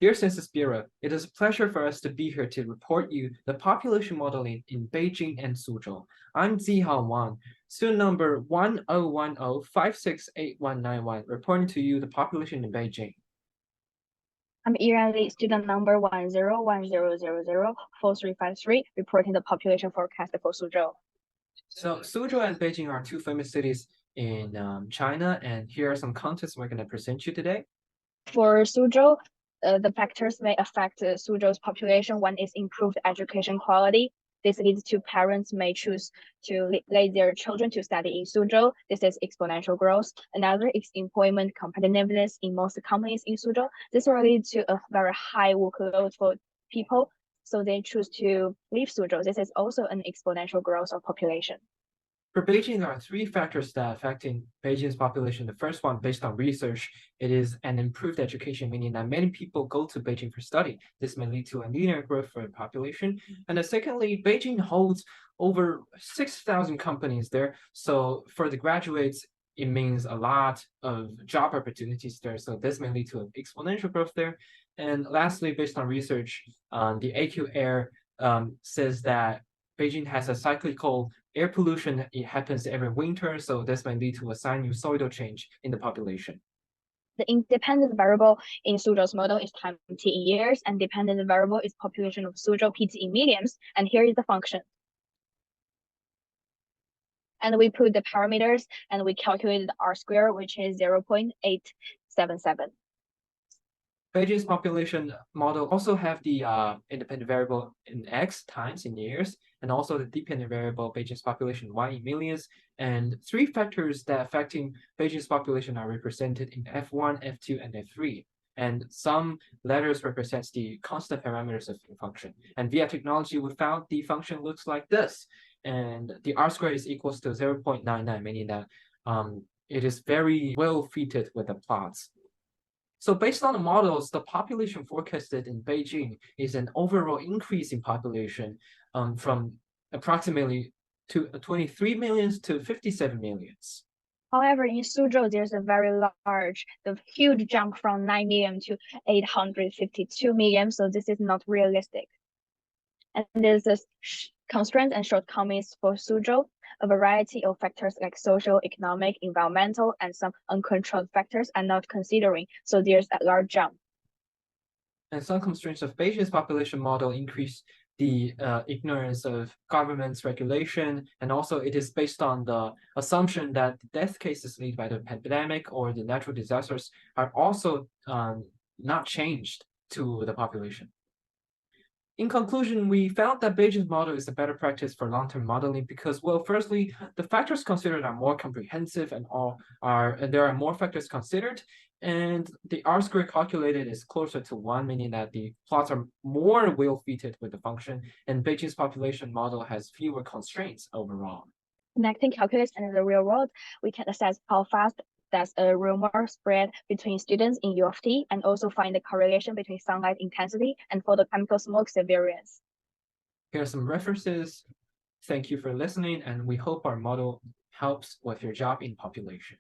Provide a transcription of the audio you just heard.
Dear Census Bureau, it is a pleasure for us to be here to report you the population modeling in Beijing and Suzhou. I'm Zihao Wang, student number 1010568191, reporting to you the population in Beijing. I'm Yiran, student number 1010004353, reporting the population forecast for Suzhou. So Suzhou and Beijing are two famous cities in China, and here are some contests we're going to present you today. For Suzhou, the factors may affect Suzhou's population. One is improved education quality. This leads to parents may choose to let their children to study in Suzhou. This is exponential growth. Another is employment competitiveness in most companies in Suzhou. This will lead to a very high workload for people, so they choose to leave Suzhou. This is also an exponential growth of population. For Beijing, there are three factors that are affecting Beijing's population. The first one, based on research, it is an improved education, meaning that many people go to Beijing for study. This may lead to a linear growth for the population. And then secondly, Beijing holds over 6,000 companies there. So for the graduates, it means a lot of job opportunities there. So this may lead to an exponential growth there. And lastly, based on research, the AQ Air says that Beijing has a cyclical air pollution. It happens every winter, so this may lead to a sinusoidal change in the population. The independent variable in Suzhou's model is time t in years, and dependent variable is population of Suzhou PT in millions, and here is the function. And we put the parameters, and we calculated R square, which is 0.877. Beijing's population model also have the independent variable in X times in years, and also the dependent variable Beijing's population Y in millions. And three factors that affecting Beijing's population are represented in F1, F2, and F3. And some letters represents the constant parameters of the function. And via technology, we found the function looks like this. And the R square is equals to 0.99, meaning that it is very well fitted with the plots. So based on the models, the population forecasted in Beijing is an overall increase in population from approximately 23 millions to 57 millions. However, in Suzhou, there's a very large, the huge jump from 9 million to 852 million. So this is not realistic. And there's a constraints and shortcomings for Suzhou. A variety of factors like social, economic, environmental, and some uncontrolled factors are not considering. So there's a large jump. And some constraints of Beijing's population model increase the ignorance of government's regulation, and also it is based on the assumption that the death cases lead by the pandemic or the natural disasters are also not changed to the population. In conclusion, we found that Beijing's model is a better practice for long-term modeling because, well, firstly, the factors considered are more comprehensive and there are more factors considered, and the R square calculated is closer to 1, meaning that the plots are more well-fitted with the function, and Beijing's population model has fewer constraints overall. Connecting calculus and the real world, we can assess how fast does a rumor spread between students in U of T, and also find the correlation between sunlight intensity and photochemical smoke variance. Here are some references. Thank you for listening, and we hope our model helps with your job in population.